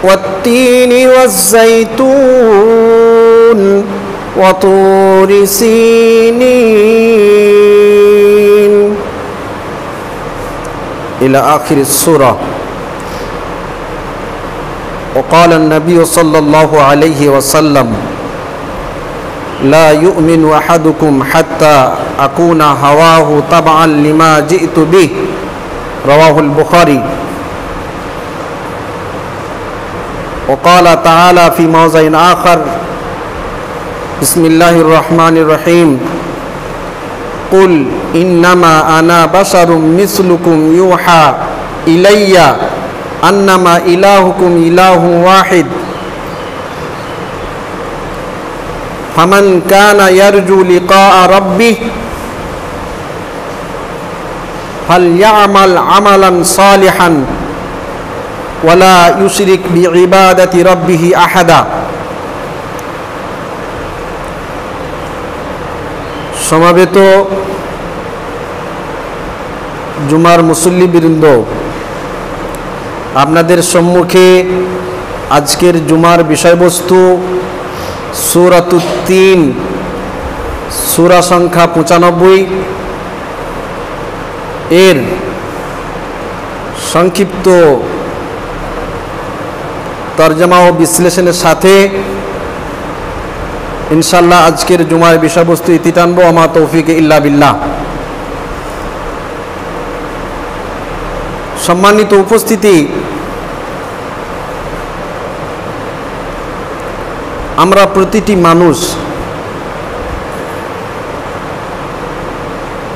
والتين والزيتون وطور سينين إلى آخر السورة. وقال النبي صلى الله عليه وسلم لا يؤمن أحدكم حتى أكون هواه تبعا لما جئت به رواه البخاري. وقال تعالى في موضع آخر بسم الله الرحمن الرحيم قل إنما أنا بشر مثلكم يوحى إلي أنما إلهكم إله واحد فمن كان يرجو لقاء ربه فليعمل عملا صالحا ولا يشرك بعبادة ربه أحدا. সমাবেত জুমার মুসল্লিবৃন্দ, আপনাদের সম্মুখে আজকের জুমার বিষয়বস্তু সূরাতুত তিন, সূরা সংখ্যা 95 এর সংক্ষিপ্ত তরজমা ও বিশ্লেষণের সাথে ইনশাআল্লাহ আজকের জুমার বিষয়বস্তু ইতি টানবো। আমা তৌফিক ইল্লা বিল্লাহ। সম্মানিত উপস্থিতি, আমরা প্রতিটি মানুষ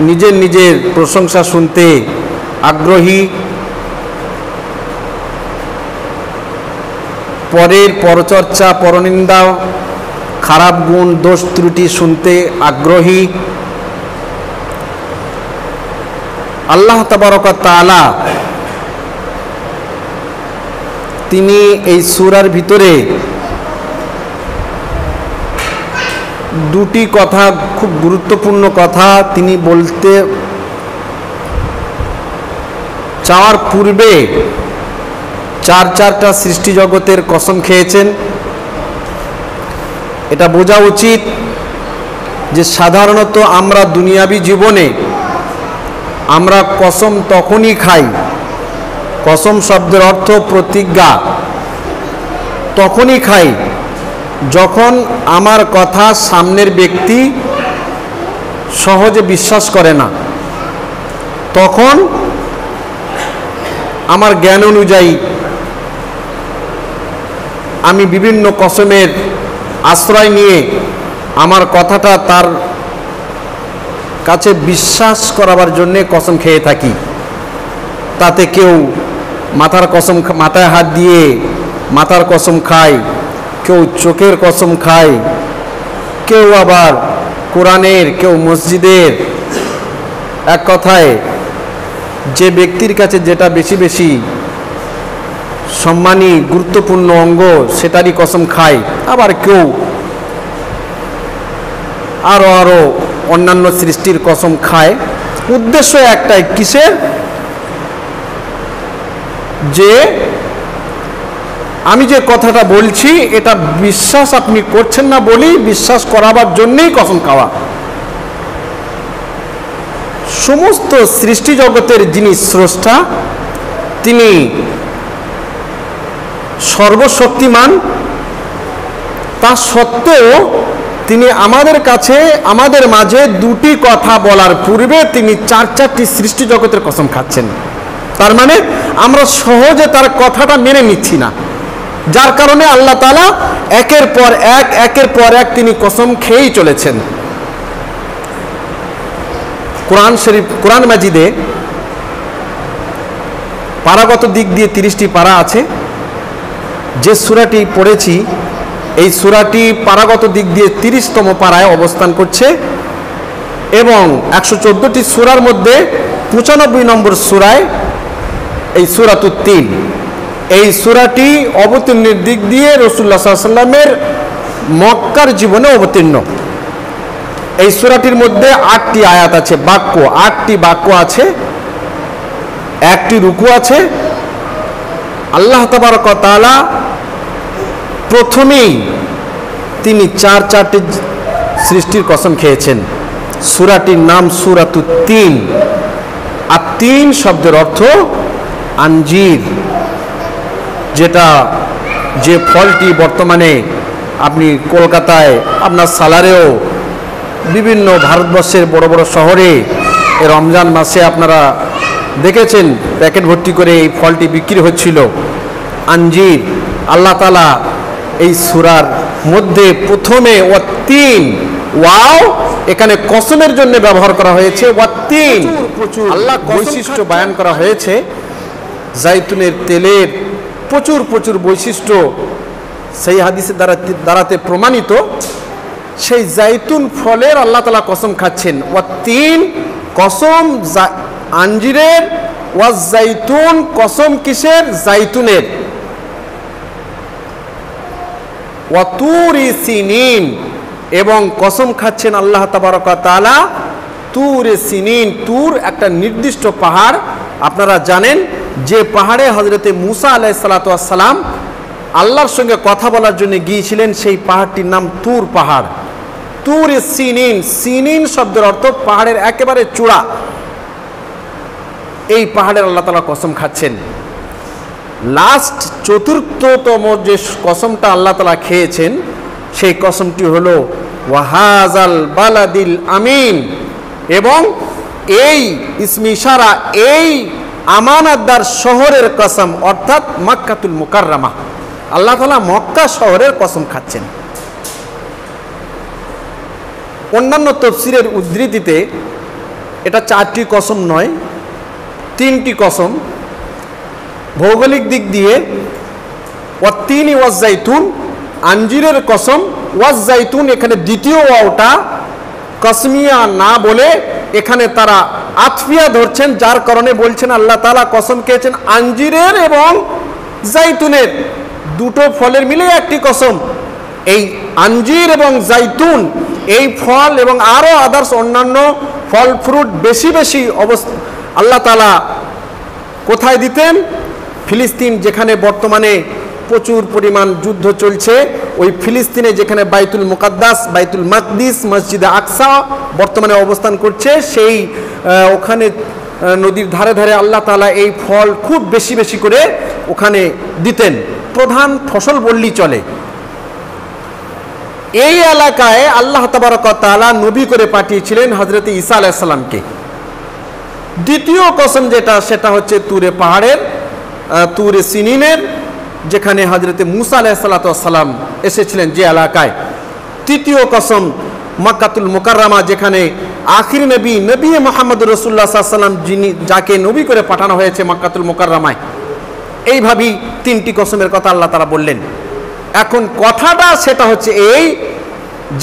নিজের নিজের প্রশংসা শুনতে আগ্রহী, পরের পরচর্চা, পরনিন্দা, খারাপ গুণ, দোষ ত্রুটি শুনতে আগ্রহী। আল্লাহ তাবারক ওয়া তাআলা তিনি এই সূরার ভিতরে দুটি কথা, খুব গুরুত্বপূর্ণ কথা তিনি বলতে চাওয়ার পূর্বে চারটা সৃষ্টি জগতের কসম খেয়েছেন। এটা বোঝা উচিত যে সাধারণত আমরা দুনিয়াবী জীবনে আমরা কসম তখনই খাই, কসম শব্দের অর্থ প্রতিজ্ঞা, তখনই খাই যখন আমার কথা সামনের ব্যক্তি সহজে বিশ্বাস করে না। তখন আমার জ্ঞান অনুযায়ী আমি বিভিন্ন কসমের আশ্রয় নিয়ে আমার কথাটা তার কাছে বিশ্বাস করাবার জন্যে কসম খেয়ে থাকি। তাতে কেউ মাথায় হাত দিয়ে মাথার কসম খায়, কেউ চোখের কসম খায়, কেউ আবার কোরআনের, কেউ মসজিদের। এক কথায় যে ব্যক্তির কাছে যেটা বেশি বেশি সম্মানী, গুরুত্বপূর্ণ অঙ্গ, সেটারই কসম খায়। আবার কেউ আরো অন্যান্য সৃষ্টির কসম খায়। উদ্দেশ্য একটাই, কিসের? যে আমি যে কথাটা বলছি এটা বিশ্বাস আপনি করছেন না বলেই বিশ্বাস করাবার জন্যই কসম খাওয়া। সমস্ত সৃষ্টি জগতের যিনি স্রষ্টা, তিনি সর্বশক্তিমান, তা সত্ত্বেও তিনি আমাদের কাছে, আমাদের মাঝে দুটি কথা বলার পূর্বে তিনি চারটি সৃষ্টি জগতের কসম খাচ্ছেন। তার মানে আমরা সহজে তার কথাটা মেনে নিচ্ছি না, যার কারণে আল্লাহ তাআলা একের পর এক তিনি কসম খেয়েই চলেছেন। কোরআন শরীফ, কোরআন মাজিদে পারাগত দিক দিয়ে 30টি পারা আছে। যে সূরাটি পড়েছি এই সূরাটি পারাগত দিক দিয়ে 30তম পারায় অবস্থান করছে এবং 114টি সূরার মধ্যে 95 নম্বর সূরায় এই সূরাতুত তিন। এই সূরাটি অবতীর্ণের দিক দিয়ে রাসূলুল্লাহ সাল্লাল্লাহু আলাইহি ওয়াসাল্লামের মক্কার জীবনে অবতীর্ণ। এই সূরাটির মধ্যে 8টি আয়াত আছে, 8টি বাক্য আছে, 1টি রুকু আছে। আল্লাহ তাবারক ওয়া তাআলা প্রথমেই তিনি চারটি সৃষ্টির কসম খেয়েছেন। সূরাটির নাম সূরাতুত তিন, আর তিন শব্দের অর্থ আঞ্জির, যে ফলটি বর্তমানে আপনি কলকাতায়, আপনার সালারেও, বিভিন্ন ভারতবর্ষের বড় বড় শহরে রমজান মাসে আপনারা দেখেছেন প্যাকেট ভর্তি করে এই ফলটি বিক্রি হচ্ছিল, আঞ্জির। আল্লাহ তাআলা এই সূরার মধ্যে প্রথমে ওয়াত্তিন, ওয়াও এখানে কসমের জন্য ব্যবহার করা হয়েছে, ওয়াত্তিন আল্লাহ বৈশিষ্ট্য বয়ান করা হয়েছে। জাইতুনের তেলের প্রচুর প্রচুর বৈশিষ্ট্য সেই হাদিসের দ্বারাতে প্রমাণিত। সেই জাইতুন ফলের আল্লাহ তাআলা কসম খাচ্ছেন, ওয়াত্তিন কসম আঞ্জিরের, ওয়াজ জাইতুন কসম কিসের? জাইতুনের। ওয়াতুরি সিনিন, এবং কসম খাচ্ছেন আল্লাহ তাবারক ওয়া তাআলা তুরে সিনিন। তুর একটা নির্দিষ্ট পাহাড়, আপনারা জানেন যে পাহাড়ে হযরতে মূসা আলাইহিস সালাতু ওয়াস সালাম আল্লাহর সঙ্গে কথা বলার জন্য গিয়েছিলেন, সেই পাহাড়টির নাম তুর পাহাড়। তুরে সিনিন, সিনিন শব্দের অর্থ পাহাড়ের একেবারে চূড়া। এই পাহাড়ের আল্লাহ তাআলা কসম খাচ্ছেন। লাস্ট চতুর্থতম যে কসমটা আল্লাহ তাআলা খেয়েছেন, সেই কসমটি হলো ওয়াহাজাল বালাদিল আমিন, এবং এই ইসমে ইশারা, এই আমানতদার শহরের কসম, অর্থাৎ মক্কাতুল মুকাররমা। আল্লাহ তাআলা মক্কা শহরের কসম খাচ্ছেন। অন্যান্য তাফসীরের উদ্ধৃতিতে এটা চারটি কসম নয়, তিনটি কসম। ভৌগোলিক দিক দিয়ে ওয়াত্তিনি ওয়াজ জাইতুন, আঞ্জিরের কসম, ওয়াজ জাইতুন এখানে দ্বিতীয় ওয়াওটা কসমিয়া না বলে এখানে তারা আতফিয়া ধরছেন, যার কারণে বলছেন আল্লাহ তাআলা কসম খেয়েছেন আঞ্জিরের এবং জাইতুনের, দুটো ফলের মিলে একটি কসম। এই আঞ্জির এবং জাইতুন, এই ফল এবং আরও আদার্স অন্যান্য ফল ফ্রুট বেশি বেশি আল্লাহ তাআলা কোথায় দিতেন? ফিলিস্তিন, যেখানে বর্তমানে প্রচুর পরিমাণ যুদ্ধ চলছে, ওই ফিলিস্তিনে যেখানে বাইতুল মুকাদ্দাস, বাইতুল মাকদিস, মসজিদে আকসা বর্তমানে অবস্থান করছে, সেই ওখানে নদীর ধারে ধারে আল্লাহ তাআলা এই ফল খুব বেশি বেশি করে ওখানে দিতেন। প্রধান ফসল বললেই চলে। এই এলাকায় আল্লাহ তাবারক ওয়া তাআলা নবী করে পাঠিয়েছিলেন হযরত ঈসা আলাইহিস সালামকে। দ্বিতীয় কসম যেটা, সেটা হচ্ছে তুরে পাহাড়ের, তুরে সিনিনের, যেখানে হযরত মূসা আলাইহিস সালাতু ওয়াস সালাম এসেছিলেন যে এলাকায়। তৃতীয় কসম মক্কাতুল মুকাররমা, যেখানে আখির নবী মুহাম্মদুর রাসূলুল্লাহ সাল্লাল্লাহু আলাইহি ওয়াসাল্লাম, যাকে নবী করে পাঠানো হয়েছে মক্কাতুল মুকাররমায়। এইভাবেই তিনটি কসমের কথা আল্লাহ তাআলা বললেন। এখন কথাটা সেটা হচ্ছে এই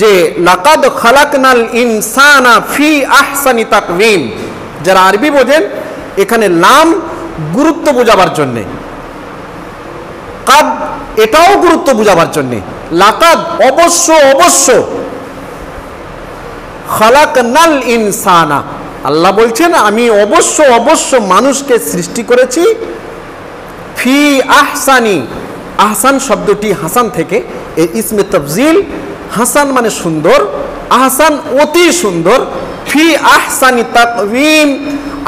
যে লাকাদ খালাকনাল ইনসানা ফি আহসানি তাকওয়িম। যারা আরবি বোঝেন, এখানে লাম গুরুত্ব বোঝাবার জন্যে, কাদ এটাও গুরুত্ব বোঝাবার জন্যে। লাকাদ অবশ্য, অবশ্য, খালাকনাল ইনসানা, আল্লাহ বলছেন আমি অবশ্য অবশ্য মানুষকে সৃষ্টি করেছি ফি আহসানি। আহসান শব্দটি হাসান থেকে, এই ইসমে তাফজিল, হাসান মানে সুন্দর, আহসান অতি সুন্দর। ফি আহসানি তাকওয়িম,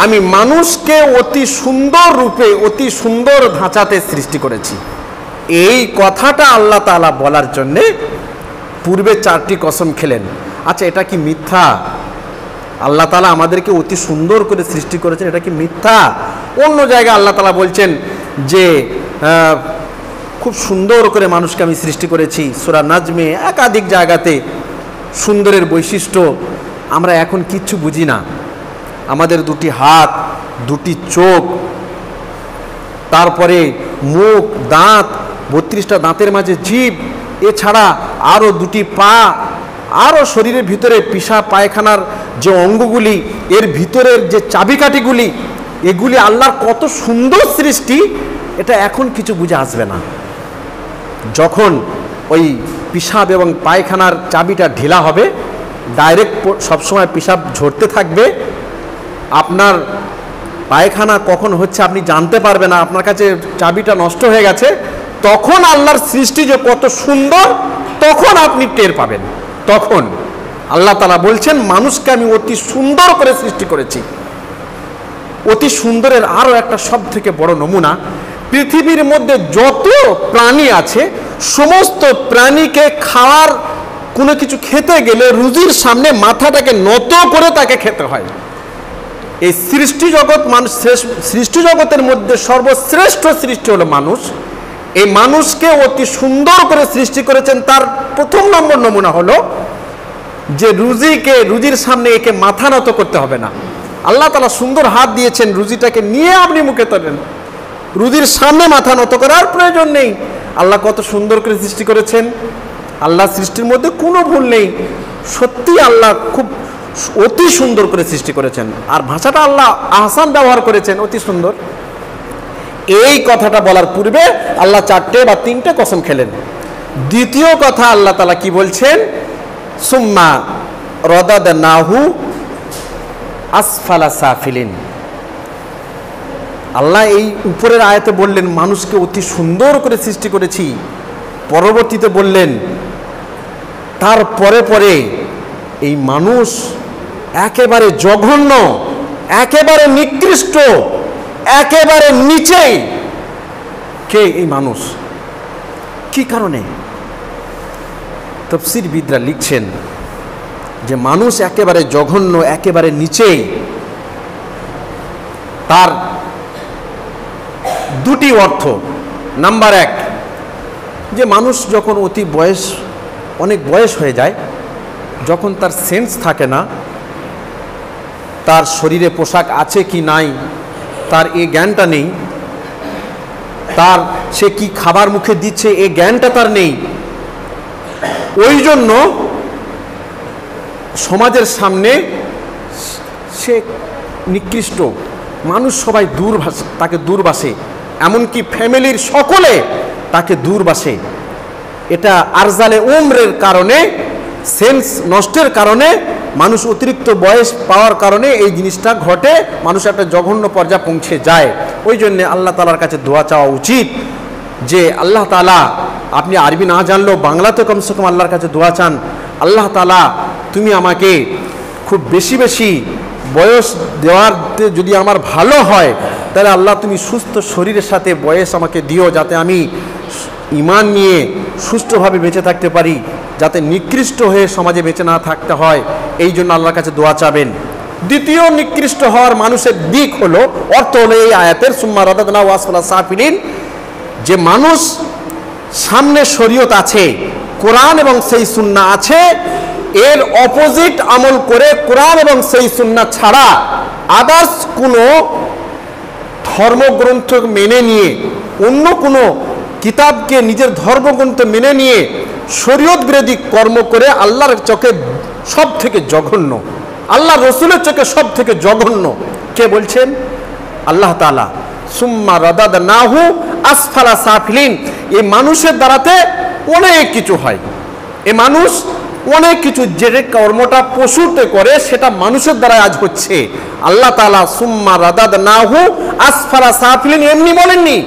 আমি মানুষকে অতি সুন্দর রূপে, অতি সুন্দর ধাঁচাতে সৃষ্টি করেছি। এই কথাটা আল্লাহ তাআলা বলার জন্যে পূর্বে চারটি কসম খেলেন। আচ্ছা, এটা কি মিথ্যা? আল্লাহ তাআলা আমাদেরকে অতি সুন্দর করে সৃষ্টি করেছেন, এটা কি মিথ্যা? অন্য জায়গায় আল্লাহ তাআলা বলছেন যে খুব সুন্দর করে মানুষকে আমি সৃষ্টি করেছি। সূরা নাজমে একাধিক জায়গাতে সুন্দরের বৈশিষ্ট্য আমরা এখন কিচ্ছু বুঝি না। আমাদের দুটি হাত, দুটি চোখ, তারপরে মুখ, দাঁত, 32টা দাঁতের মাঝে জিভ, এছাড়া আরও দুটি পা, আরও শরীরের ভিতরে পিশাব পায়খানার যে অঙ্গগুলি, এর ভিতরের যে চাবিকাঠিগুলি, এগুলি আল্লাহর কত সুন্দর সৃষ্টি, এটা এখন কিছু বুঝে আসবে না। যখন ওই পিশাব এবং পায়খানার চাবিটা ঢিলা হবে, ডাইরেক্ট সবসময় পিশাব ঝরতে থাকবে, আপনার পায়খানা কখন হচ্ছে আপনি জানতে পারবেন না, আপনার কাছে চাবিটা নষ্ট হয়ে গেছে, তখন আল্লাহর সৃষ্টি যে কত সুন্দর তখন আপনি টের পাবেন। তখন আল্লাহ তাআলা বলছেন মানুষকে আমি অতি সুন্দর করে সৃষ্টি করেছি। অতি সুন্দরের আরও একটা সব থেকে বড় নমুনা, পৃথিবীর মধ্যে যত প্রাণী আছে সমস্ত প্রাণীকে খাওয়ার কোনো কিছু খেতে গেলে রুজির সামনে মাথাটাকে নত করে তাকে খেতে হয়। এই সৃষ্টি জগৎ মানুষ, সৃষ্টি জগতের মধ্যে সর্বশ্রেষ্ঠ সৃষ্টি হলো মানুষ। এই মানুষকে অতি সুন্দর করে সৃষ্টি করেছেন। তার প্রথম নম্বর নমুনা হলো যে রুজির সামনে একে মাথা নত করতে হবে না। আল্লাহ তাআলা সুন্দর হাত দিয়েছেন, রুজিটাকে নিয়ে আপনি মুখে তোলেন, রুজির সামনে মাথা নত করার প্রয়োজন নেই। আল্লাহ কত সুন্দর করে সৃষ্টি করেছেন। আল্লাহ সৃষ্টির মধ্যে কোনো ভুল নেই। সত্যি আল্লাহ খুব অতি সুন্দর করে সৃষ্টি করেছেন। আর ভাষাটা আল্লাহ আহসান ব্যবহার করেছেন, অতি সুন্দর। এই কথাটা বলার পূর্বে আল্লাহ 4টে বা 3টে কসম খেলেন। দ্বিতীয় কথা আল্লাহ তাআলা কি বলছেন, সুম্মা রাদাদনাহু আসফালা সাফিলিন। আল্লাহ এই উপরের আয়াতে বললেন মানুষকে অতি সুন্দর করে সৃষ্টি করেছি, পরবর্তীতে বললেন তারপরে পরে এই মানুষ একেবারে জঘন্য, একেবারে নিকৃষ্ট, একেবারে নিচে। কে এই মানুষ? কি কারণে? তাফসীরবিদরা লিখছেন যে মানুষ একেবারে জঘন্য, একেবারে নিচে। তার দুটি অর্থ। নাম্বার 1, যে মানুষ যখন অনেক বয়স হয়ে যায়, যখন তার সেন্স থাকে না, তার শরীরে পোশাক আছে কি নাই তার এই জ্ঞানটা নেই, তার সে কি খাবার মুখে দিচ্ছে এই জ্ঞানটা তার নেই। ওই জন্য সমাজের সামনে সে নিকৃষ্ট, মানুষ সবাই তাকে দূরবাসে, এমনকি ফ্যামিলির সকলে তাকে দূরবাসে। এটা আরজালে উমরের কারণে, সেন্স নষ্টের কারণে, মানুষ অতিরিক্ত বয়স পাওয়ার কারণে এই জিনিসটা ঘটে, মানুষ একটা জঘন্য পর্যায়ে পৌঁছে যায়। ওই জন্যে আল্লাহ তাআলার কাছে দোয়া চাওয়া উচিত যে আল্লাহ তাআলা, আপনি আরবি না জানলেও বাংলাতে কমসে কম আল্লাহর কাছে দোয়া চান, আল্লাহ তাআলা তুমি আমাকে খুব বেশি বেশি বয়স দেওয়াতে যদি আমার ভালো হয় তাহলে আল্লাহ তুমি সুস্থ শরীরের সাথে বয়স আমাকে দিও, যাতে আমি ঈমান নিয়ে সুষ্ঠুভাবে বেঁচে থাকতে পারি, যাতে নিকৃষ্ট হয়ে সমাজে বেঁচে না থাকতে হয়। এই জন্য আল্লাহর কাছে দোয়া চাবেন। দ্বিতীয় নিকৃষ্ট হওয়ার মানুষের দিক হলো, অর্থ হলো এই আয়াতের সুম্মা রাদাদনাহু আসফালা সাফিলিন, যে মানুষ সামনে শরীয়ত আছে, কোরআন এবং সেই সুন্নাহ আছে, এর অপোজিট আমল করে কোরআন এবং সেই সুন্নাহ ছাড়া আদার্স কোনো ধর্মগ্রন্থ মেনে নিয়ে, অন্য কোনো কিতাবকে নিজের ধর্মগ্রন্থ মেনে নিয়ে শরীয়ত বিরোধী কর্ম করে আল্লাহর চোখে সব থেকে জঘন্য, আল্লাহ রসুলের চোখে সব থেকে জঘন্য। কে বলছেন? আল্লাহ তাআলা। সুম্মা রাদাদনাহু আসফালা সাফিলিন। এই মানুষের দ্বারাতে অনেক কিছু হয়। এ মানুষ অনেক কিছু যে কর্মটা পশুতে করে সেটা মানুষের দ্বারা আজ হচ্ছে। আল্লাহ তাআলা সুম্মা রাদাদনাহু আসফালা সাফিলিন এমনি বলেননি।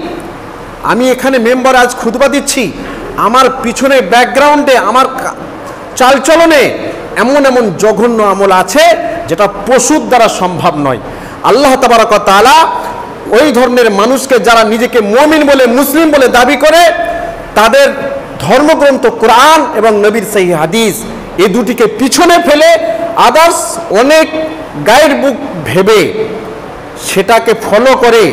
আমি এখানে মেম্বার আজ খুতবা দিচ্ছি, আমার পিছনে ব্যাকগ্রাউন্ডে, আমার চালচলনে এমন এমন জঘন্য আমল আছে যেটা পশুর দ্বারা সম্ভব নয়। আল্লাহ তাবারক ওয়া তাআলা ওই ধরনের মানুষকে, যারা নিজেকে মুমিন বলে, মুসলিম বলে দাবি করে, তাদের ধর্মগ্রন্থ কোরআন এবং নবীর সহিহ হাদিস এই দুটিকে পিছনে ফেলে আদার্স অনেক গাইড বুক ভেবে সেটাকে ফলো করে,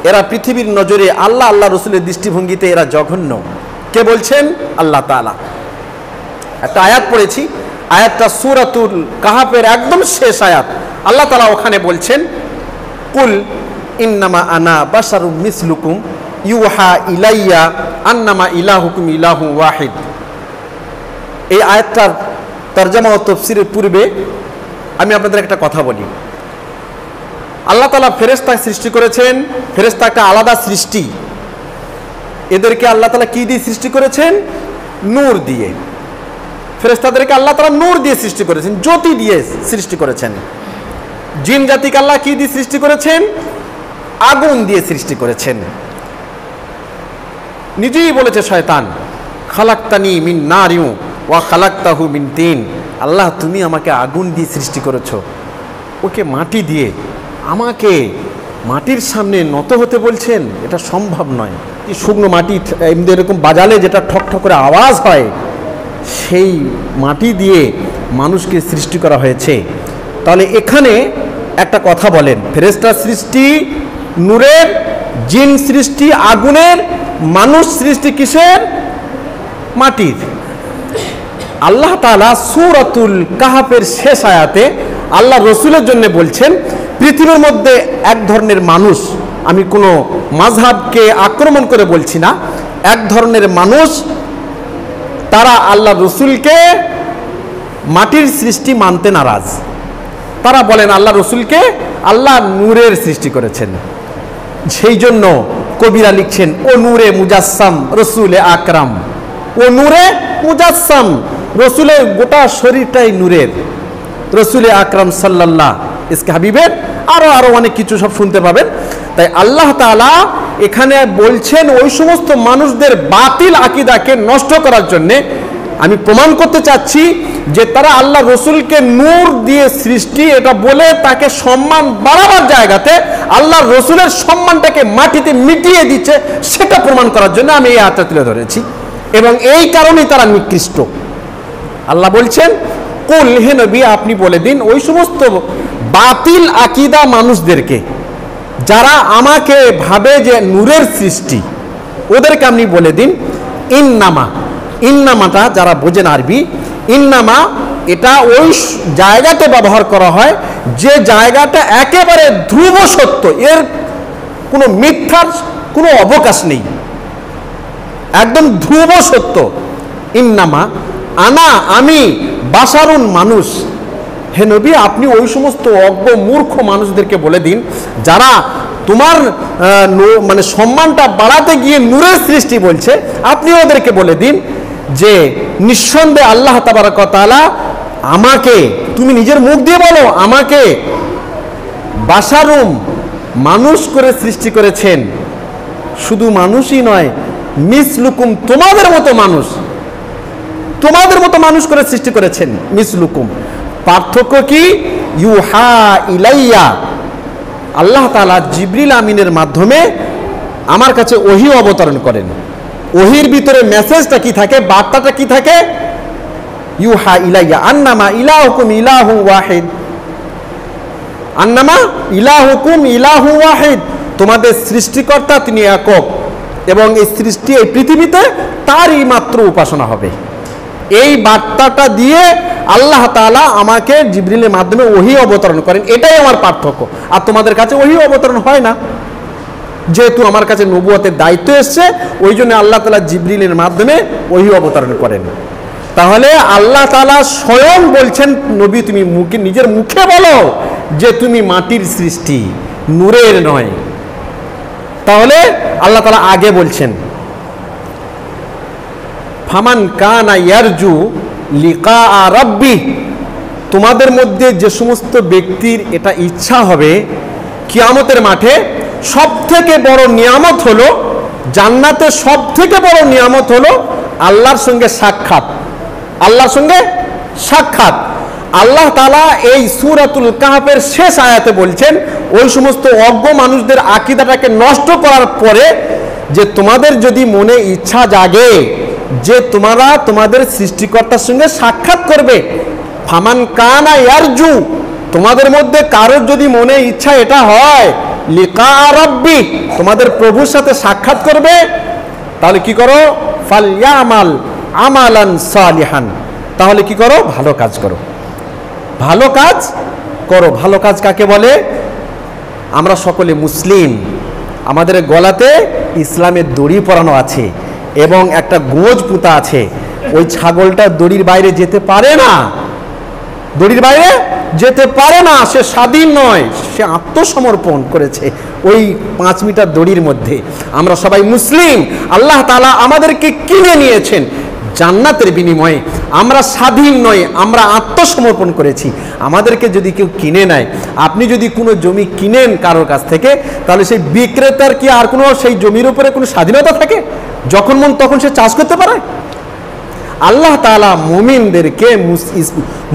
এরা পৃথিবীর নজরে আল্লাহ রসুলের দৃষ্টিভঙ্গিতে এরা জঘন্য। কে বলছেন? আল্লাহ তাআলা। একটা আয়াত পড়েছি, আয়াতটা সূরাতুল কাহাফের একদম শেষ আয়াত। আল্লাহ তাআলা ওখানে বলছেন, কুল ইন্নামা আনা বাশারুম মিসলুকুম ইউহা ইলাইয়া আন্নামা ইলাহুকুম ইলাহু ওয়াহিদ। এই আয়াতটার তরজমা ও তাফসীরের পূর্বে আমি আপনাদের একটা কথা বলি। আল্লাহ তাআলা ফেরেশতা সৃষ্টি করেছেন। ফেরেশতা একটা আলাদা সৃষ্টি। এদেরকে আল্লাহ তাআলা কি দিয়ে সৃষ্টি করেছেন? নূর দিয়ে। ফেরেশতাদেরকে আল্লাহ তাআলা নূর দিয়ে সৃষ্টি করেছেন, জ্যোতি দিয়ে সৃষ্টি করেছেন। জিন জাতিকে আল্লাহ কি দিয়ে সৃষ্টি করেছেন? আগুন দিয়ে সৃষ্টি করেছেন। নিজেই বলেছে শয়তান, খালাক্তানি মিন নারিউ ওয়া খালাক্তাহু মিন তিন, আল্লাহ তুমি আমাকে আগুন দিয়ে সৃষ্টি করেছো, ওকে মাটি দিয়ে, আমাকে মাটির সামনে নত হতে বলছেন? এটা সম্ভব নয়। শুকনো মাটি এমনি এরকম বাজালে যেটা ঠক ঠক করে আওয়াজ হয়, সেই মাটি দিয়ে মানুষকে সৃষ্টি করা হয়েছে। তাহলে এখানে একটা কথা বলেন, ফেরেশতা সৃষ্টি নূরের, জিন সৃষ্টি আগুনের, মানুষ সৃষ্টি কিসের? মাটির। আল্লাহ তাআলা সূরাতুল কাহফের শেষ আয়াতে আল্লাহ রসুলের জন্য বলছেন, পৃথিবীর মধ্যে এক ধরনের মানুষ, আমি কোনো মাযহাবকে আক্রমণ করে বলছি না, এক ধরনের মানুষ তারা আল্লাহ রসুলকে মাটির সৃষ্টি মানতে নারাজ। তারা বলেন আল্লাহ রসুলকে আল্লাহ নূরের সৃষ্টি করেছেন। সেই জন্য কবিরা লিখছেন, ও নূরে মুজাসসাম রসুলে আকরাম, ও নূরে মুজাসসাম, রসুলের গোটা শরীরটাই নূরের, রসুলে আকরাম সাল্লাল্লাহ ইসকে হাবিবের, আরো অনেক কিছু সব শুনতে পাবেন। তাই আল্লাহ তাআলা এখানে বলছেন ওই সমস্ত মানুষদের বাতিল আকীদাকে নষ্ট করার জন্যে আমি প্রমাণ করতে চাচ্ছি যে তারা আল্লাহ রসুলকে নূর দিয়ে সৃষ্টি এটা বলে তাকে সম্মান বাড়াবার জায়গাতে আল্লাহ রসুলের সম্মানটাকে মাটিতে মিটিয়ে দিচ্ছে, সেটা প্রমাণ করার জন্য আমি এই আয়াতটা তুলে ধরেছি। এবং এই কারণেই তারা নিকৃষ্ট। আল্লাহ বলছেন, কুল, হে নবী আপনি বলে দিন ওই সমস্ত বাতিল আকীদা মানুষদেরকে, যারা আমাকে ভাবে যে নূরের সৃষ্টি, ওদেরকে আপনি বলে দিন, ইন্নামা, ইন্নামাটা যারা বোঝেন আরবি, ইন্নামা এটা ওই জায়গাতে ব্যবহার করা হয় যে জায়গাটা একেবারে ধ্রুব সত্য, এর কোনো মিথ্যার কোনো অবকাশ নেই, একদম ধ্রুব সত্য। ইন্নামা আনা, আমি, বাশারুন, মানুষ। হে নবী আপনি ওই সমস্ত অজ্ঞ মূর্খ মানুষদেরকে বলে দিন যারা তোমার মানে সম্মানটা বাড়াতে গিয়ে নূরের সৃষ্টি বলছে, আপনি ওদেরকে বলে দিন যে নিঃসন্দেহে আল্লাহ তাবারক ওয়া তাআলা আমাকে, তুমি নিজের মুখ দিয়ে বলো, আমাকে বাশারুম, মানুষ করে সৃষ্টি করেছেন। শুধু মানুষই নয়, মিসলুকুম, তোমাদের মতো মানুষ, তোমাদের মতো মানুষ করে সৃষ্টি করেছেন। মিসলুকুম, পার্থক্য কি? ইউহা ইলাইয়া, আল্লাহ তাআলা জিবরিল আমিনের মাধ্যমে আমার কাছে ওহী অবতরণ করেন। ওহীর ভিতরে মেসেজটা কি থাকে, বার্তাটা কি থাকে? ইউহা ইলাইয়া আন্নামা ইলাহুকুম ইলাহু ওয়াহিদ, আন্নামা ইলাহুকুম ইলাহু ওয়াহিদ, তোমাদের সৃষ্টিকর্তা তিনি একক, এবং এই সৃষ্টি, এই পৃথিবীতে তারই মাত্র উপাসনা হবে। এই বার্তাটা দিয়ে আল্লাহ তাআলা আমাকে জিবরিলের মাধ্যমে ওহী অবতরণ করেন, এটাই আমার পার্থক্য। আর তোমাদের কাছে ওহী অবতরণ হয় না, যেহেতু আমার কাছে নবুয়তের দায়িত্ব এসছে, ওই জন্য আল্লাহ তাআলা জিবরিলের মাধ্যমে ওহী অবতরণ করেন। তাহলে আল্লাহ তাআলা স্বয়ং বলছেন, নবী তুমি মুখে, নিজের মুখে বলো যে তুমি মাটির সৃষ্টি, নূরের নয়। তাহলে আল্লাহ তাআলা আগে বলছেন, ফামান কানা ইয়ারজু লিকা রাব্বি, তোমাদের মধ্যে যে সমস্ত ব্যক্তির এটা ইচ্ছা হবে কিয়ামতের মাঠে সব থেকে বড় নিয়ামত হলো, জান্নাতে সব থেকে বড় নিয়ামত হলো আল্লাহর সঙ্গে সাক্ষাৎ, আল্লাহর সঙ্গে সাক্ষাৎ। আল্লাহ তাআলা এই সূরাতুল কাহফের শেষ আয়াতে বলছেন ওই সমস্ত অজ্ঞ মানুষদের আকীদাটাকে নষ্ট করার পরে যে তোমাদের যদি মনে ইচ্ছা জাগে যে তোমরা তোমাদের সৃষ্টিকর্তার সঙ্গে সাক্ষাৎ করবে, ফামান কানা ইয়ারজু, তোমাদের মধ্যে কারোর যদি মনে ইচ্ছা এটা হয় লিকা রাব্বি, তোমাদের প্রভুর সাথে সাক্ষাৎ করবে, তাহলে কি করো? ফালইয়ামাল আমালান সালিহান, তাহলে কি করো? ভালো কাজ করো, ভালো কাজ করো। ভালো কাজ কাকে বলে? আমরা সকলে মুসলিম, আমাদের গলাতে ইসলামের দড়ি পরানো আছে এবং একটা গোঁজ পুঁতা আছে, ওই ছাগলটা দড়ির বাইরে যেতে পারে না, দড়ির বাইরে যেতে পারে না, সে স্বাধীন নয়, সে আত্মসমর্পণ করেছে ওই 5 মিটার দড়ির মধ্যে। আমরা সবাই মুসলিম, আল্লাহ তাআলা আমাদেরকে কিনে নিয়েছেন, জান্নাতের বিনিময়ে। আমরা স্বাধীন নয়, আমরা আত্মসমর্পণ করেছি। আমাদেরকে যদি কেউ কিনে নেয়, আপনি যদি কোনো জমি কিনেন কারোর কাছ থেকে, তাহলে সেই বিক্রেতার কি আর কোনো সেই জমির উপরে কোনো স্বাধীনতা থাকে? যখন মন তখন সে চাষ করতে পারে? আল্লাহ তাআলা মুমিনদেরকে,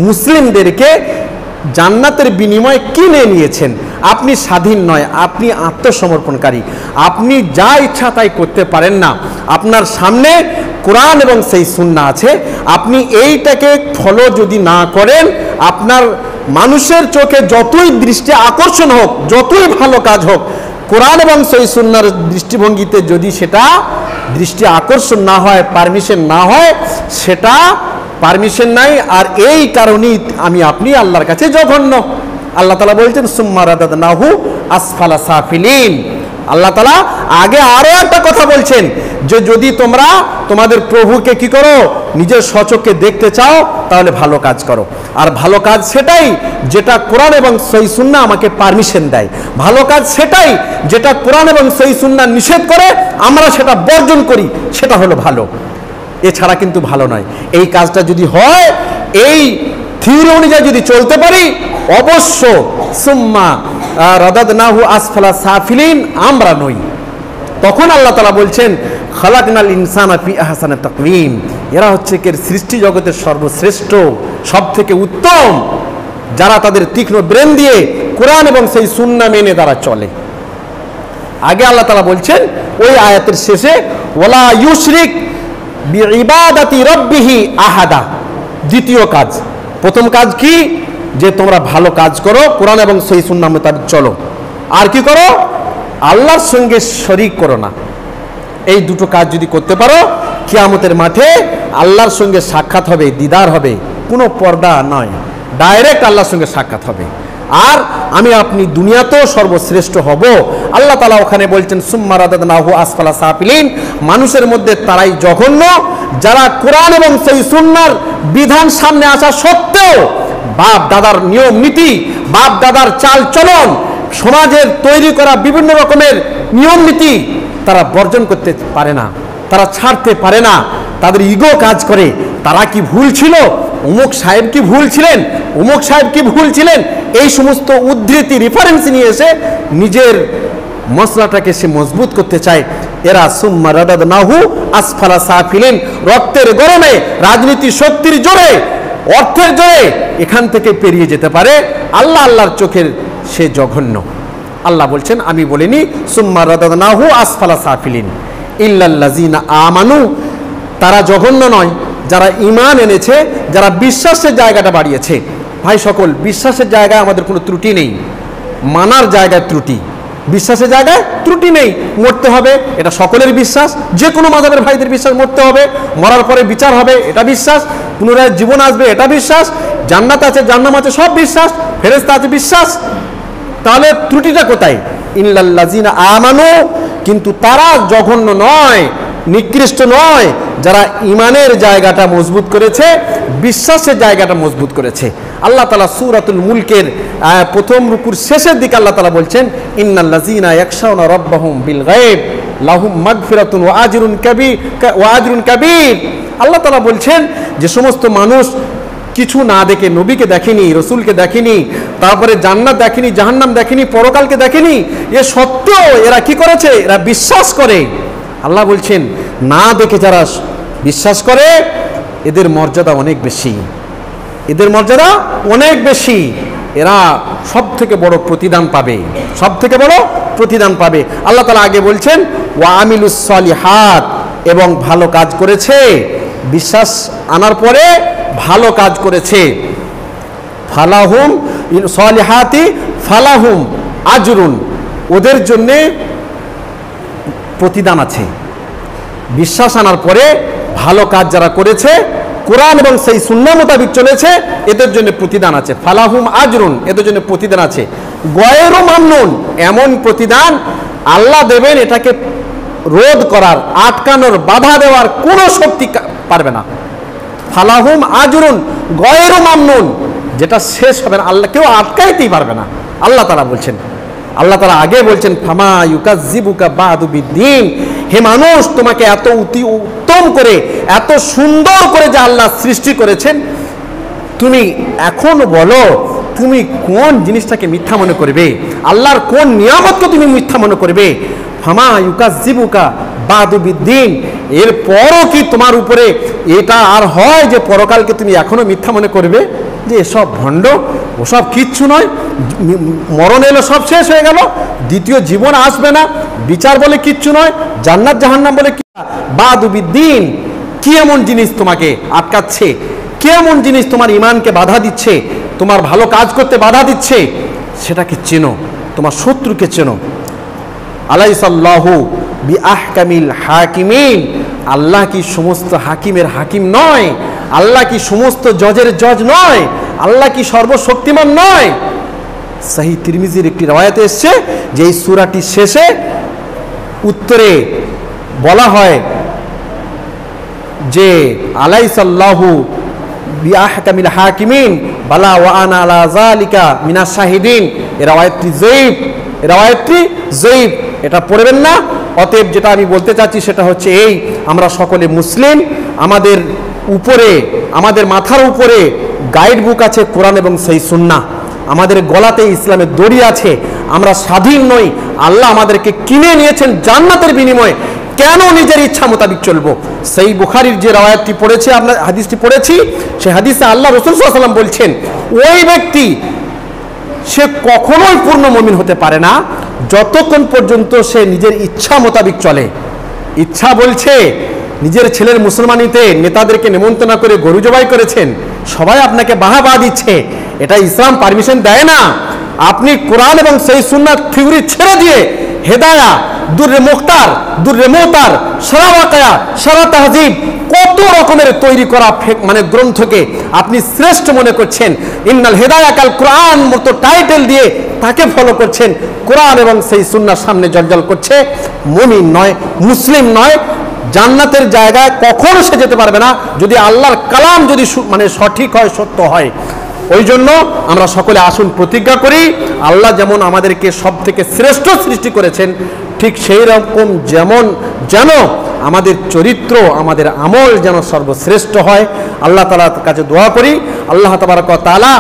মুসলিমদেরকে জান্নাতের বিনিময়ে কিনে নিয়েছেন। আপনি স্বাধীন নয়, আপনি আত্মসমর্পণকারী। আপনি যা ইচ্ছা তাই করতে পারেন না। আপনার সামনে কোরআন এবং সেই সুন্নাহ আছে, আপনি এইটাকে ফলো যদি না করেন, আপনার মানুষের চোখে যতই দৃষ্টি আকর্ষণ হোক, যতই ভালো কাজ হোক, কোরআন এবং সেই সুন্নাহর দৃষ্টিভঙ্গিতে যদি সেটা দৃষ্টি আকর্ষণ না হয়, পারমিশন না হয়, সেটা পারমিশন নাই। আর এই কারণেই আমি আপনি আল্লাহর কাছে জঘন্য। আল্লাহ তাআলা বলছেন সুম্মা রাদাদনাহু আসফালা সাফিলিন। আল্লাহ তাআলা আগে আরো একটা কথা বলছেন যে যদি তোমরা তোমাদের প্রভুকে কি করো, নিজের স্বচক্ষে দেখতে চাও, তাহলে ভালো কাজ করো। আর ভালো কাজ সেটাই যেটা কোরআন এবং সহিহ সুন্নাহ আমাকে পারমিশন দেয়। ভালো কাজ সেটাই যেটা কোরআন এবং সহিহ সুন্নাহ নিষেধ করে, আমরা সেটা বর্জন করি, সেটা হলো ভালো। এছাড়া কিন্তু ভালো নয়। এই কাজটা যদি হয়, এই থিওরি অনুযায়ী যদি চলতে পারি, অবশ্য সুম্মা রাদাদনাহু আসফালা সাফিলিন আমরা নই। তখন আল্লাহ তাআলা বলছেন খালাকনাল ইনসানা ফি আহসানি তাকওয়িম। এরা হচ্ছে এর সৃষ্টি জগতের সর্বশ্রেষ্ঠ, সব থেকে উত্তম, যারা তাদের তীক্ষ্ণ ব্রেন দিয়ে কোরআন এবং সেই সুন্নাহ মেনে তারা চলে। আগে আল্লাহ তাআলা বলছেন ওই আয়াতের শেষে ওয়ালা ইউশরিক বিইবাদাতি রাব্বিহি আহাদা। দ্বিতীয় কাজ, প্রথম কাজ কি? যে তোমরা ভালো কাজ করো, কোরআন এবং সহিহ সুন্নাহ মোতাবেক চলো। আর কি করো? আল্লাহর সঙ্গে শরীক করো না। এই দুটো কাজ যদি করতে পারো, কিয়ামতের মাঠে আল্লাহর সঙ্গে সাক্ষাৎ হবে, দিদার হবে, কোনো পর্দা নয়, ডাইরেক্ট আল্লাহর সঙ্গে সাক্ষাৎ হবে। আর আমি আপনি দুনিয়াতেও সর্বশ্রেষ্ঠ হব। আল্লাহ তাআলা ওখানে বলছেন সুম্মা রাদাদনাহু আসফালা সাফিলিন। মানুষের মধ্যে তারাই জঘন্য যারা কোরআন এবং সহিহ সুন্নাহর বিধান সামনে আসা সত্ত্বেও বাপ দাদার নিয়ম নীতি, বাপ দাদার চাল চলন, সমাজের তৈরি করা বিভিন্ন রকমের নিয়ম নীতি তারা বর্জন করতে পারে না, তারা ছাড়তে পারে না। তাদের ইগো কাজ করে, তারা কি ভুল ছিল, অমুক সাহেব কি ভুল ছিলেন, অমুক সাহেব কি ভুল ছিলেন, এই সমস্ত উদ্ধৃতি রেফারেন্স নিয়ে এসে নিজের মশলাটাকে সে মজবুত করতে চায়। এরা সুম্মা রাদাদনাহু আসফালা সাফিলিন। রক্তের গরমে, রাজনীতি শক্তির জোরে, অর্থের জোরে এখান থেকে পেরিয়ে যেতে পারে, আল্লাহর চোখের সে জঘন্য। আল্লাহ বলছেন আমি বলিনি সুম্মা রাদাদনাহু আসফালা সাফিলিন ইল্লাল্লাযিনা আমানু। তারা জঘন্য নয় যারা ঈমান এনেছে, যারা বিশ্বাসের জায়গাটা বাড়িয়েছে। ভাই সকল, বিশ্বাসের জায়গায় আমাদের কোনো ত্রুটি নেই, মানার জায়গায় ত্রুটি, বিশ্বাসের জায়গায় ত্রুটি নেই। মরতে হবে, এটা সকলের বিশ্বাস, যে কোনো মাযহাবের ভাইদের বিশ্বাস। মরতে হবে, মরার পরে বিচার হবে, এটা বিশ্বাস। পুনরায় জীবন আসবে, এটা বিশ্বাস। জান্নাত আছে, জাহান্নাম আছে, সব বিশ্বাস। ফেরেশতা আছে, বিশ্বাস। তাহলে ত্রুটিটা কোথায়? ইল্লাল্লাযিনা আমানু। কিন্তু তারা জঘন্য নয়, নিকৃষ্ট নয়, যারা ঈমানের জায়গাটা মজবুত করেছে, বিশ্বাসের জায়গাটা মজবুত করেছে। আল্লাহ তাআলা সূরাতুল মুলকের প্রথম রুকুর শেষের দিকে আল্লাহ তাআলা বলছেন ইন্নাল্লাযিনা ইয়াখশাউনা রাব্বাহুম বিল গায়ব লাহুম মাগফিরাতুন ওয়া আজরুন কাবীর। আল্লাহ তাআলা বলছেন যে সমস্ত মানুষ কিছু না দেখে, নবীকে দেখেনি, রসুলকে দেখেনি, তারপরে জান্নাত দেখেনি, জাহান্নাম দেখেনি, পরকালকে দেখেনি, এ সত্ত্বেও এরা কি করেছে? এরা বিশ্বাস করে। আল্লাহ বলছেন না দেখে যারা বিশ্বাস করে এদের মর্যাদা অনেক বেশি, এদের মর্যাদা অনেক বেশি। এরা সব থেকে বড় প্রতিদান পাবে, সব থেকে বড় প্রতিদান পাবে। আল্লাহ তাআলা আগে বলছেন ওয়া আমিলুস সলিহাত, এবং ভালো কাজ করেছে, বিশ্বাস আনার পরে ভালো কাজ করেছে। ফালাহুম সলিহাতি ফালাহুম আজরুন, ওদের জন্যে প্রতিদান আছে। বিশ্বাস আনার পরে ভালো কাজ যারা করেছে, কোরআন এবং সেই সুন্নাহ মোতাবেক চলেছে, এদের জন্য প্রতিদান আছে। ফালাহুম আজরুন, এদের জন্য প্রতিদান আছে। গয়রু মামনুন, এমন প্রতিদান আল্লাহ দেবেন এটাকে রোধ করার, আটকানোর, বাধা দেওয়ার কোনো শক্তি পারবে না। ফালাহুম আজরুন গয়রু মামনুন, যেটা শেষ হবে না, আল্লাহ কেউ আটকাইতেই পারবে না। আল্লাহ তাআলা বলছেন। আল্লাহ তাআলা আগে বলছেন ফামা ইউকাজ্জিবুকা বাদু বিদ্দিন, হে মানুষ তোমাকে এত অতি উত্তম করে এত সুন্দর করে যে আল্লাহ সৃষ্টি করেছেন, তুমি এখন বলো তুমি কোন জিনিসটাকে মিথ্যা মনে করবে, আল্লাহর কোন নিয়ামতকে তুমি মিথ্যা মনে করবে। ফামা ইউকাজ্জিবুকা বাদু বিদ্দিন, এরপরও কি তোমার উপরে এটা আর হয় যে পরকালকে তুমি এখনো মিথ্যা মনে করবে, যে এসব ভণ্ড, ওসব কিচ্ছু নয়, মরণ এলো সব শেষ হয়ে গেল, দ্বিতীয় জীবন আসবে না, বিচার বলে কিচ্ছু নয়, জান্নাত জাহান্নাম বলে কি। বাদু বিদ্দিন, কি এমন জিনিস তোমাকে আটকাচ্ছে, কি এমন জিনিস তোমার ইমানকে বাধা দিচ্ছে, তোমার ভালো কাজ করতে বাধা দিচ্ছে, সেটাকে চেনো, তোমার শত্রুকে চেনো। আলাইসাল্লাহু বিআহকামিল হাকিমিন, আল্লাহ কি সমস্ত হাকিমের হাকিম নয়? আল্লাহ কি সমস্ত জজের জজ নয়? আল্লাহ কি সর্বশক্তিমান নয়? সহিহ তিরমিজির একটি রওয়ায়াতে এসেছে যে এই সূরাটি শেষে উত্তরে বলা হয় যে আলাইসাল্লাহু বিআহকামিল হাকিমিন বালা ওয়া আনা আলা যালিকা মিনাশ শাহিদিন। এই রওয়ায়াতটি যায়ীফ, এই রওয়ায়াতটি যায়ীফ, এটা পড়বেন না। অতএব যেটা আমি বলতে চাচ্ছি সেটা হচ্ছে এই, আমরা সকলে মুসলিম, আমাদের উপরে, আমাদের মাথার উপরে গাইড বুক আছে কোরআন এবং সেই সুন্নাহ, আমাদের গলাতে ইসলামের দড়ি আছে, আমরা স্বাধীন নই, আল্লাহ আমাদেরকে কিনে নিয়েছেন জান্নাতের বিনিময়ে, কেন নিজের ইচ্ছা মোতাবেক চলবো? সেই বুখারীর যে রওয়ায়াতটি পড়েছে, আমরা হাদিসটি পড়েছি, সেই হাদিসে আল্লাহ রাসূল সাল্লাল্লাহু আলাইহি ওয়াসাল্লাম বলছেন ওই ব্যক্তি সে কখনোই পূর্ণ মুমিন হতে পারে না যতক্ষণ পর্যন্ত সে নিজের ইচ্ছা মোতাবেক চলে। ইচ্ছা বলছে নিজের ছেলের মুসলমানিতে নেতাদেরকে নিমন্ত্রণ করে গরু জবাই করেছেন, সবাই আপনাকে বাহবা দিচ্ছে, এটা ইসলাম পারমিশন দেয় না। আপনি কোরআন এবং সেই সুন্নাত থিওরি ছেড়ে দিয়ে হেদায়া, দুররে মুখতার, দুররে মুতার, সারা ওয়াকিয়া, সারা তাহজিব, কত রকমের তৈরি করা মানে গ্রন্থকে আপনি শ্রেষ্ঠ মনে করছেন, ইন্নাল হেদায়া কাল কোরআন মতো টাইটেল দিয়ে তাকে ফলো করছেন, কোরআন এবং সেই সুন্নাহর সামনে জলজল করছে, মুমিন নয়, মুসলিম নয়, জান্নাতের জায়গায় কখনো সে যেতে পারবে না যদি আল্লাহর কালাম যদি মানে সঠিক হয়, সত্য হয়। ওই জন্য আমরা সকলে আসুন প্রতিজ্ঞা করি, আল্লাহ যেমন আমাদেরকে সব থেকে শ্রেষ্ঠ সৃষ্টি করেছেন, ঠিক সেই রকম যেন আমাদের চরিত্র, আমাদের আমল যেন সর্বশ্রেষ্ঠ হয়। আল্লাহ তাআলার কাছে দোয়া করি, আল্লাহ তাবারক ওয়া তাআলা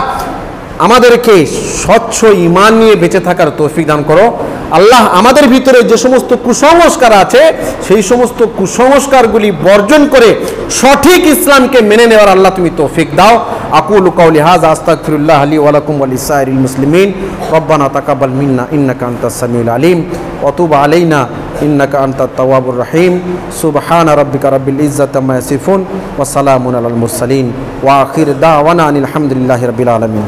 আমাদেরকে স্বচ্ছ ঈমান নিয়ে বেঁচে থাকার তৌফিক দান করো। আল্লাহ আমাদের ভিতরে যে সমস্ত কুসংস্কার আছে সেই সমস্ত কুসংস্কারগুলি বর্জন করে সঠিক ইসলামকে মেনে নেওয়ার আল্লাহ তুমি তৌফিক দাও। আকুলু কাউলি হাযা আস্তাগফিরুল্লাহ লি ওয়া লাকুম ওয়া লিসাইরিল মুসলিমিন। রব্বানা তাকাব্বাল মিন্না ইন্নাকা আনতাস সামিউল আলিম ওয়া তুব আলাইনা ইন্নাকা আনতাত তাওয়াবুর রহিম। সুবহানা রাব্বিকা রাব্বিল ইজ্জাতি আম্মা ইয়াসিফুন ওয়া সালামুন আলাল মুরসালিন ওয়া আখির দাওয়ানা আনিল হামদুলিল্লাহি রাব্বিল আলামিন।